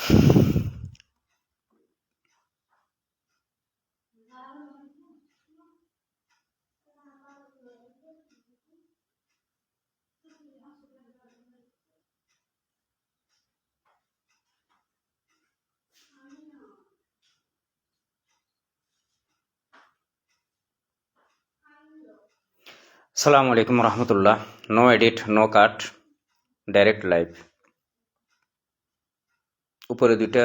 আসসালামু আলাইকুম রহমতুল্লাহ। No edit, no কাট, direct live. উপরে দুইটা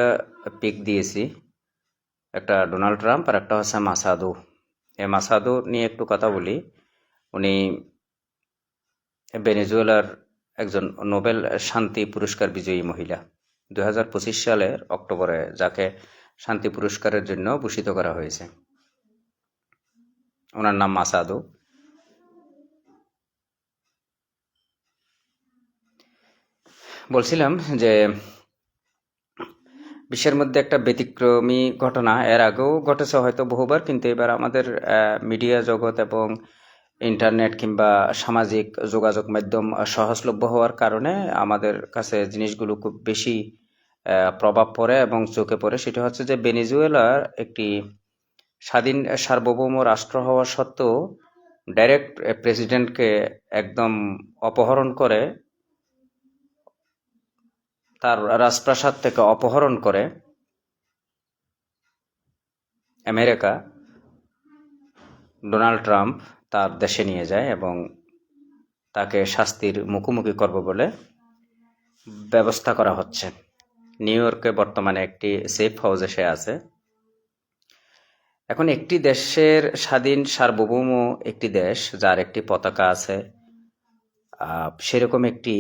পিক দিয়েছি, একটা ডোনাল্ড ট্রাম্প আর একটা হচ্ছে মাসাদু। এই মাসাদু নিয়ে একটু কথা বলি। উনি ভেনেজুয়েলার একজন নোবেল শান্তি পুরস্কার বিজয়ী মহিলা। 2025 সালের অক্টোবরে যাকে শান্তি পুরস্কারের জন্য ভূষিত করা হয়েছে। ওনার নাম মাসাদু। বলছিলাম যে বিশ্বের মধ্যে একটা ব্যতিক্রমী ঘটনা এর আগেও ঘটেছে হয়তো বহুবার, কিন্তু এবার আমাদের মিডিয়া জগৎ এবং ইন্টারনেট কিংবা সামাজিক যোগাযোগ মাধ্যম সহজলভ্য হওয়ার কারণে আমাদের কাছে জিনিসগুলো খুব বেশি প্রভাব পড়ে এবং চোখে পড়ে। সেটা হচ্ছে যে ভেনেজুয়েলার একটি স্বাধীন সার্বভৌম রাষ্ট্র হওয়া সত্ত্বেও ডাইরেক্ট প্রেসিডেন্টকে একদম অপহরণ করে, তার রাজপ্রাসাদ থেকে অপহরণ করে আমেরিকা ডোনাল্ড ট্রাম্প তার দেশে নিয়ে যায় এবং তাকে শাস্তির মুখোমুখি করবে বলে ব্যবস্থা করা হচ্ছে। নিউ ইয়র্কে বর্তমানে একটি সেফ হাউসে সে আছে। এখন একটি দেশের স্বাধীন সার্বভৌম একটি দেশ যার একটি পতাকা আছে, সেরকম একটি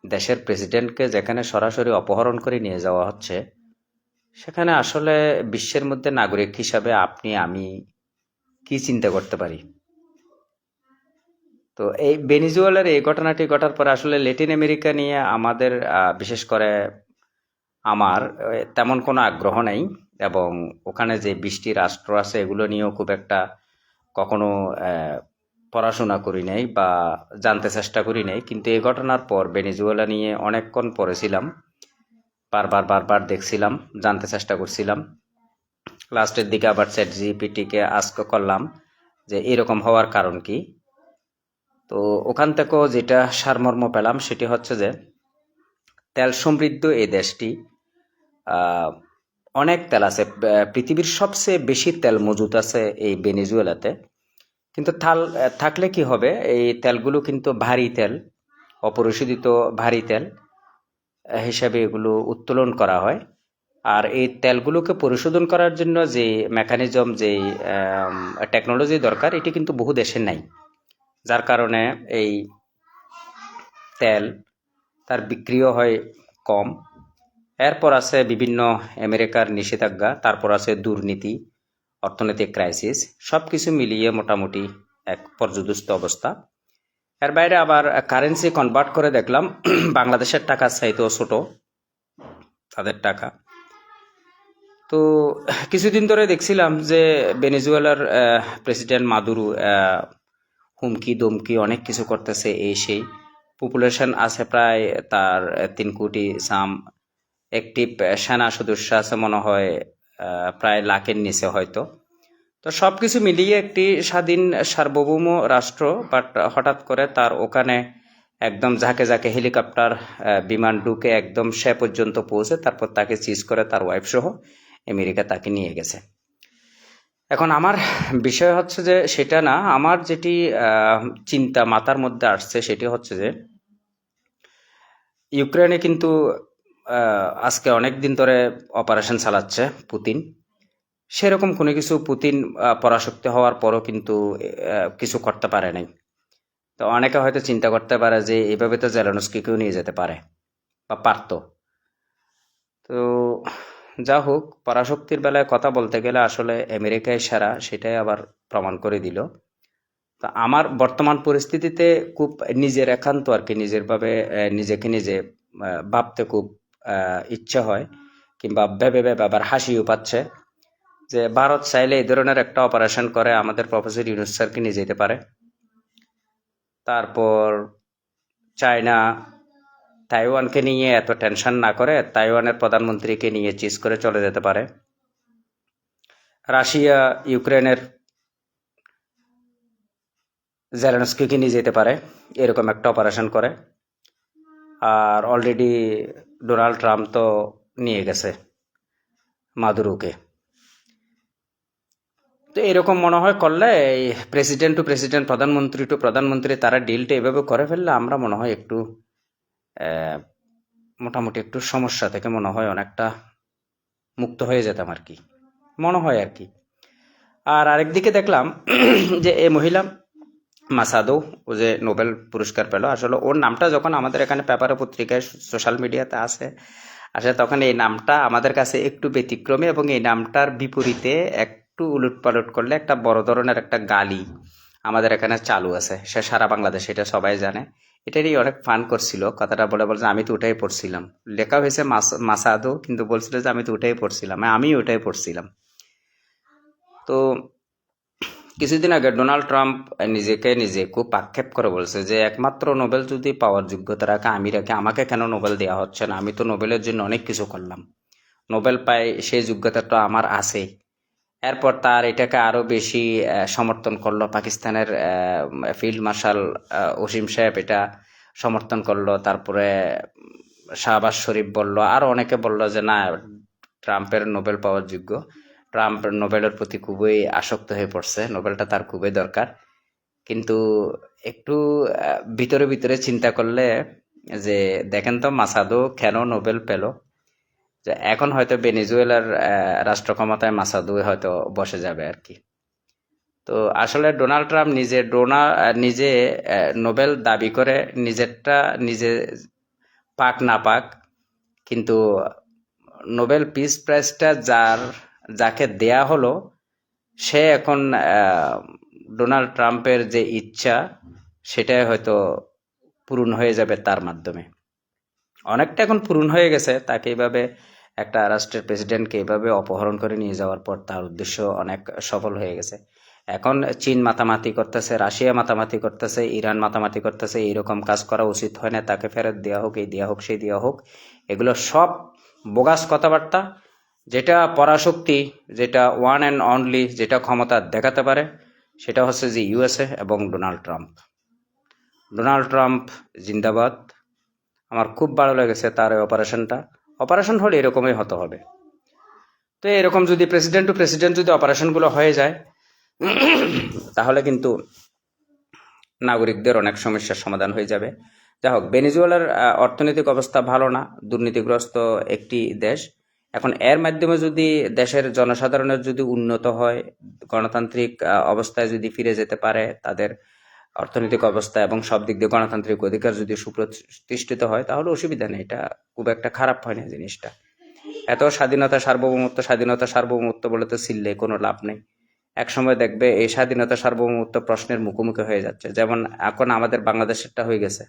দেশের প্রেসিডেন্টকে যেখানে সরাসরি অপহরণ করে নিয়ে যাওয়া হচ্ছে, সেখানে আসলে বিশ্বের মধ্যে নাগরিক হিসাবে আপনি আমি কি চিন্তা করতে পারি? তো এই ভেনেজুয়েলার এই ঘটনাটি ঘটার পরে আসলে ল্যাটিন আমেরিকা নিয়ে আমাদের বিশেষ করে আমার তেমন কোনো আগ্রহ নেই, এবং ওখানে যে 20টি রাষ্ট্র আছে এগুলো নিয়েও খুব একটা কখনো পড়াশোনা করি নাই বা জানতে চেষ্টা করি নাই। কিন্তু এই ঘটনার পর ভেনেজুয়েলা নিয়ে অনেকক্ষণ পড়েছিলাম, বারবার দেখছিলাম, জানতে চেষ্টা করছিলাম। লাস্টের দিকে আবার চ্যাট জিপিটিকে আস্ক করলাম যে এরকম হওয়ার কারণ কি। তো ওখান থেকেও যেটা সারমর্ম পেলাম সেটি হচ্ছে যে তেল সমৃদ্ধ এই দেশটি, অনেক তেল আছে, পৃথিবীর সবচেয়ে বেশি তেল মজুত আছে এই ভেনেজুয়েলাতে। কিন্তু থাকলে কি হবে, এই তেলগুলো কিন্তু ভারী তেল, অপরিশোধিত ভারী তেল হিসাবে এগুলো উত্তোলন করা হয়। আর এই তেলগুলোকে পরিশোধন করার জন্য যে মেকানিজম, যে টেকনোলজি দরকার, এটি কিন্তু বহু দেশে নাই। যার কারণে এই তেল তার বিক্রিও হয় কম। এরপর আছে বিভিন্ন আমেরিকার নিষেধাজ্ঞা, তারপর আছে দুর্নীতি, অর্থনৈতিক ক্রাইসিস, সব কিছু মিলিয়ে মোটামুটি এক পর্যদস্ত অবস্থা। এর বাইরে আবার কারেন্সি কনভার্ট করে দেখলাম বাংলাদেশের টাকার চাইতেও ছোট তাদের টাকা। তো কিছুদিন ধরে দেখছিলাম যে ভেনেজুয়েলার প্রেসিডেন্ট মাদুরো হুমকি দমকি অনেক কিছু করতেছে, এই সেই। পপুলেশন আছে প্রায় তার 3 কোটি সাম, অ্যাক্টিভ সেনা সদস্য আছে মনে হয় প্রায় লাখের নিচে হয়তো। তো সব কিছু মিলিয়ে একটি স্বাধীন সার্বভৌম রাষ্ট্র, বাট হঠাৎ করে তার ওখানে একদম ঝাঁকে ঝাঁকে হেলিকপ্টার বিমান ঢুকে একদম সে পর্যন্ত পৌঁছে, তারপর তাকে সিজ করে তার ওয়াইফ সহ আমেরিকা তাকে নিয়ে গেছে। এখন আমার বিষয় হচ্ছে যে সেটা না, আমার যেটি চিন্তা মাথার মধ্যে আসছে সেটি হচ্ছে যে ইউক্রেনে কিন্তু আজকে অনেক দিন ধরে অপারেশন চালাচ্ছে পুতিন। সেরকম কোনো কিছু পুতিন পরাশক্তি হওয়ার পরও কিন্তু কিছু করতে পারে নাই। তো অনেকে হয়তো চিন্তা করতে পারে যে এইভাবে তো জেলেনস্কিকেও নিয়ে যেতে পারে বা পারত। তো যা হোক, পরাশক্তির বেলায় কথা বলতে গেলে আসলে আমেরিকায় সেরা, সেটাই আবার প্রমাণ করে দিল। তো আমার বর্তমান পরিস্থিতিতে খুব নিজের একান্ত আর কি, নিজেরভাবে নিজেকে নিজে ভাবতে খুব ইচ্ছা হয়, কিংবা ভেবে ভেবে আবার হাসিও পাচ্ছে যে ভারত চাইলে এই ধরনের একটা অপারেশন করে আমাদের প্রফেসর ইউনূস স্যারকে নিয়ে যেতে পারে। তারপর চায়না তাইওয়ানকে নিয়ে এত টেনশন না করে তাইওয়ানের প্রধানমন্ত্রীকে নিয়ে চিজ করে চলে যেতে পারে। রাশিয়া ইউক্রেনের জেলেনস্কিকে নিয়ে যেতে পারে, এরকম একটা অপারেশন করে। আর অলরেডি ডোনাল্ড ট্রাম্প তো নিয়ে গেছে মাদুরোকে। তো এরকম মনে হয় করলে এই প্রেসিডেন্ট টু প্রেসিডেন্ট, প্রধানমন্ত্রী টু প্রধানমন্ত্রী তারা ডিলটা এভাবে করে ফেললে আমরা মনে হয় একটু মোটামুটি একটু সমস্যা থেকে মনে হয় অনেকটা মুক্ত হয়ে যেতাম আর কি, মনে হয় আর কি। আর আরেকদিকে দেখলাম যে এই মহিলা মাসাদো, ও যে নোবেল পুরস্কার পেল, আসলে ওর নামটা যখন আমাদের এখানে পেপারে পত্রিকায় সোশ্যাল মিডিয়াতে আসে তখন এই নামটা আমাদের কাছে একটু ব্যতিক্রমী, এবং এই নামটার বিপরীতে একটু উলট পালট করলে একটা বড় ধরনের একটা গালি আমাদের এখানে চালু আছে, সে সারা বাংলাদেশে, এটা সবাই জানে। এটারই অনেক ফান করছিল, কথাটা বলে বলছে আমি তো ওটাই পড়ছিলাম, লেখা হয়েছে মাসাদো, কিন্তু বলছিল যে আমি তো ওটাই পড়ছিলাম, আমি ওটাই পড়ছিলাম। তো কিছুদিন আগে ডোনাল্ড ট্রাম্প নিজে খুব আক্ষেপ করে বলছে যে একমাত্র নোবেল যদি পাওয়ার যোগ্যতা রাখে আমি রাখে, আমাকে কেন নোবেল দেওয়া হচ্ছে না, আমি তো নোবেলের জন্য অনেক কিছু করলাম, নোবেল পাই সেই যোগ্যতাটা আমার আছে। এরপর তার এটাকে আরো বেশি সমর্থন করলো পাকিস্তানের ফিল্ড মার্শাল ওসিম সাহেব, এটা সমর্থন করলো। তারপরে শাহবাজ শরীফ বলল, আরো অনেকে বলল যে না, ট্রাম্পের নোবেল পাওয়ার যোগ্য, ট্রাম্প নোবেলের প্রতি খুবই আসক্ত হয়ে পড়ছে, নোবেলটা তার খুবই দরকার। কিন্তু একটু ভিতরে ভিতরে চিন্তা করলে যে দেখেন তো মাসাদো কেন নোবেল পেল, যে এখন হয়তো ভেনেজুয়েলার রাষ্ট্র ক্ষমতায় মাসাদো হয়তো বসে যাবে আর কি। তো আসলে ডোনাল্ড ট্রাম্প নিজে নোবেল দাবি করে, নিজেরটা নিজে পাক না পাক, কিন্তু নোবেল পিস প্রাইজটা যাকে দেয়া হলো সে এখন ডোনাল্ড ট্রাম্পের যে ইচ্ছা সেটাই হয়তো পূরণ হয়ে যাবে তার মাধ্যমে, অনেকটা এখন পূরণ হয়ে গেছে। তাকে এইভাবে একটা রাষ্ট্রের প্রেসিডেন্টকে এইভাবে অপহরণ করে নিয়ে যাওয়ার পর তার উদ্দেশ্য অনেক সফল হয়ে গেছে। এখন চীন মাতামাতি করতেছে, রাশিয়া মাতামাতি করতেছে, ইরান মাতামাতি করতেছে, এইরকম কাজ করা উচিত হয় না, তাকে ফেরত দেওয়া হোক, এই দেওয়া হোক, সেই দেওয়া হোক। এগুলো সব বোগাস কথাবার্তা। যেটা পরাশক্তি, যেটা ওয়ান অ্যান্ড অনলি, যেটা ক্ষমতা দেখাতে পারে সেটা হচ্ছে যে ইউএসএ এবং ডোনাল্ড ট্রাম্প। ডোনাল্ড ট্রাম্প জিন্দাবাদ। আমার খুব ভালো লেগেছে তার এই অপারেশন হলে এরকমই হতে হবে। তো এরকম যদি প্রেসিডেন্ট টু প্রেসিডেন্ট যদি অপারেশনগুলো হয়ে যায় তাহলে কিন্তু নাগরিকদের অনেক সমস্যার সমাধান হয়ে যাবে। যাই হোক, ভেনেজুয়েলার অর্থনৈতিক অবস্থা ভালো না, দুর্নীতিগ্রস্ত একটি দেশ। এখন এর মাধ্যমে যদি দেশের জনসাধারণের যদি উন্নত হয়, গণতান্ত্রিক অবস্থায় যদি ফিরে যেতে পারে, তাদের অর্থনৈতিক অবস্থা এবং সব দিক দিয়ে গণতান্ত্রিক অধিকার যদি সুপ্রতিষ্ঠিত হয়, তাহলে অসুবিধা নেই, এটা খুব একটা খারাপ হয় না জিনিসটা। এত স্বাধীনতা সার্বভৌমত্ব বলে তো ছিললে কোনো লাভ নেই। এক সময় দেখবে এই স্বাধীনতা সার্বভৌমত্ব প্রশ্নের মুখোমুখি হয়ে যাচ্ছে, যেমন এখন আমাদের বাংলাদেশেরটা হয়ে গেছে।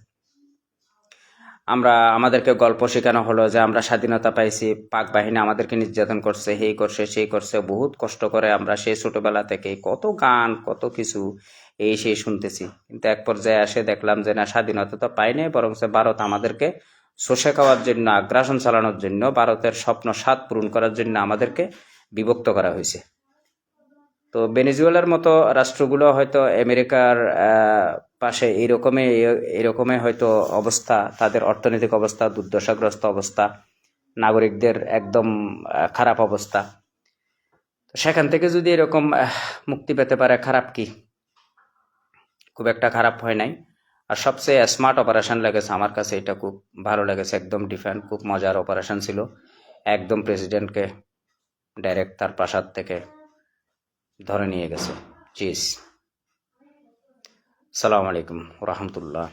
আমাদেরকে গল্প শেখানো হলো যে আমরা স্বাধীনতা পাইছি, পাক বাহিনী আমাদেরকে নির্যাতন করছে, এই করছে সেই করছে, বহুত কষ্ট করে আমরা সেই ছোটবেলা থেকে কত গান কত কিছু এই সেই শুনতেছি, কিন্তু এক পর্যায়ে আসে দেখলাম যে না, স্বাধীনতা তো পাই নাই, বরং ভারত আমাদেরকে শোষে খাওয়ার জন্য, আগ্রাসন চালানোর জন্য, ভারতের স্বপ্ন স্বাদ পূরণ করার জন্য আমাদেরকে বিভক্ত করা হয়েছে। তো ভেনেজুয়েলার মতো রাষ্ট্রগুলো হয়তো আমেরিকার পাশে এরকমই হয়তো অবস্থা, তাদের অর্থনৈতিক অবস্থা দুর্দশাগ্রস্ত অবস্থা, নাগরিকদের একদম খারাপ অবস্থা। সেখান থেকে যদি এরকম মুক্তি পেতে পারে, খারাপ কি? খুব একটা খারাপ হয় নাই। আর সবচেয়ে স্মার্ট অপারেশন লেগেছে আমার কাছে, এটা খুব ভালো লেগেছে, একদম ডিফারেন্ট, খুব মজার অপারেশন ছিল। একদম প্রেসিডেন্টকে ডাইরেক্ট তার প্রাসাদ থেকে ধরে নিয়ে গেছে। চিজ। সালাম আলাইকুম রহমতুল্লাহ।